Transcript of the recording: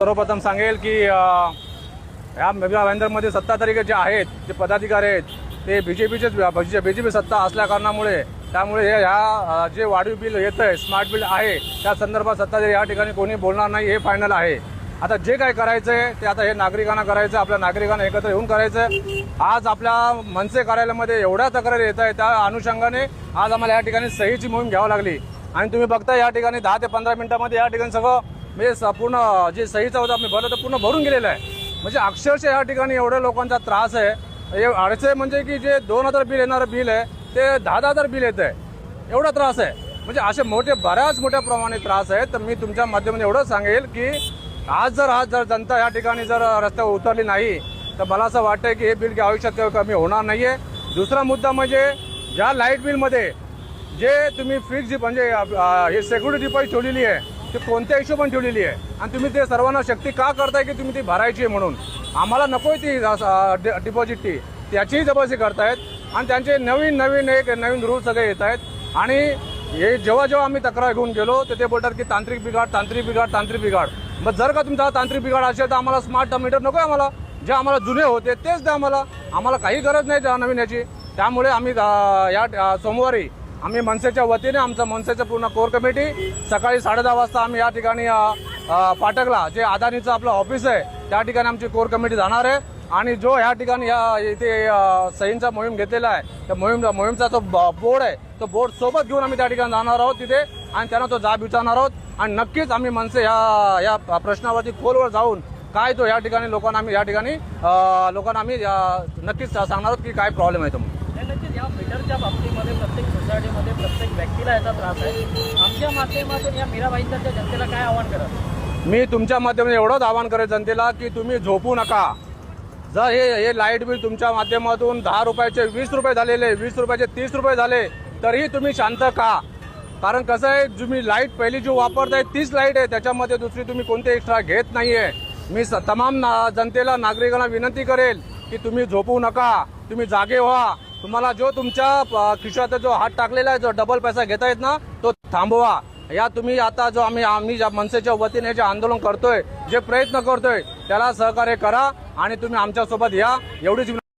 सर्वप्रथम सांगेल की या भाईंदरमध्ये सत्ताधारी जे आहेत, जे पदाधिकारी आहेत, ते बीजेपी सत्ता असल्या कारणामुळे त्यामुळे ह्या जे वाढीव बिल येतं आहे, स्मार्ट बिल आहे, त्या संदर्भात सत्ताधारी या ठिकाणी कोणी बोलणार नाही, हे फायनल आहे. आता जे काय करायचं आहे ते आता हे नागरिकांना करायचं, आपल्या नागरिकांना एकत्र येऊन करायचं. आज आपल्या मनसे कार्यालयामध्ये एवढ्या तक्रारी येत आहेत, त्या अनुषंगाने आज आम्हाला या ठिकाणी सहीची मोहीम घ्यावी लागली. आणि तुम्ही बघता या ठिकाणी 10 ते 15 मिनिटांमध्ये या ठिकाणी सगळं म्हणजे पूर्ण जे सहीचं होतं आम्ही भरलं तर पूर्ण भरून गेलेलं आहे. म्हणजे अक्षरशः या ठिकाणी एवढ्या लोकांचा त्रास आहे. अडचण म्हणजे की जे 2000 बिल येणारं बिल आहे ते 10,000 बिल येत आहे, एवढा त्रास आहे. म्हणजे असे बऱ्याच मोठ्या प्रमाणे त्रास आहे. तर मी तुमच्या माध्यमातून एवढं सांगेल की आज जर जनता या ठिकाणी जर रस्त्यावर उतरली नाही तर मला असं वाटतं की हे बिल की आयुष्यात कमी होणार नाहीये. दुसरा मुद्दा म्हणजे ज्या लाईट बिलमध्ये जे तुम्ही फिक्स म्हणजे हे सिक्युरिटी डिपॉझिट ठेवलेली आहे ते कोणत्या हिशोबाने ठेवलेली आहे आणि तुम्ही ते सर्वांना शक्ती का करताय की तुम्ही ती भरायची आहे म्हणून. आम्हाला नकोय ती डिपॉझिट त्याचीही जबरदस्ती करतायत आणि त्यांचे नवीन रूल सगळे येत आहेत. आणि हे जेव्हा आम्ही तक्रार घेऊन गेलो तर ते बोलतात की तांत्रिक बिघाड. मग जर का तुमचा तांत्रिक बिघाड असेल तर आम्हाला स्मार्ट मीटर नको आहे. आम्हाला जे आम्हाला जुने होते तेच द्या. आम्हाला काही गरज नाही नवीन याची. त्यामुळे आम्ही या सोमवारी आम्ही मनसेच्या वतीने आमचं मनसेचं पूर्ण कोर कमिटी सकाळी 10:30 वाजता आम्ही या ठिकाणी फाटकला जे अदानीचं आपलं ऑफिस आहे त्या ठिकाणी आमची कोर कमिटी जाणार आहे. आणि जो ह्या ठिकाणी इथे सहींचा मोहीम घेतलेला आहे त्या मोहीमचा जो बोर्ड आहे तो बोर्ड सोबत घेऊन आम्ही त्या ठिकाणी जाणार आहोत तिथे आणि त्यांना तो जाब विचारणार आहोत. आणि नक्कीच आम्ही मनसे या प्रश्नावरती खोलवर जाऊन काय तो या ठिकाणी लोकांना आम्ही नक्कीच सांगणार आहोत की काय प्रॉब्लेम आहे. नक्कीच या मीटरच्या बाबतीमध्ये प्रत्येक सोसायटीमध्ये प्रत्येक व्यक्तीला याचा त्रास आहे. आमच्या माध्यमातून या मीरा भाईंदरच्या जनतेला काय आव्हान कराल? मी तुमच्या माध्यमातून एवढंच आवाहन करेल जनतेला की तुम्ही झोपू नका. जर हे लाईट बिल तुमच्या माध्यमातून 10 रुपयाचे 20 रुपये झालेले, 20 रुपयाचे 30 रुपये झाले तरीही तुम्ही शांत का. कारण कसं आहे, तुम्ही लाईट पहिली जो वापरताय तीच लाईट आहे, त्याच्यामध्ये दुसरी तुम्ही कोणते एक्स्ट्रा घेत नाहीये. मी तमाम जनतेला नागरिकांना विनंती करेल की तुम्ही झोपू नका, तुम्ही जागे व्हा. तुम्हाला जो तुमच्या खिशात जो हात टाकलेला आहे, जो डबल पैसा घेता येत ना तो थांबवा. या तुम्ही आता जो आम्ही ज्या मनसेच्या वतीने जे आंदोलन करतोय, जे प्रयत्न करतोय त्याला सहकार्य करा आणि तुम्ही आमच्यासोबत या एवढीच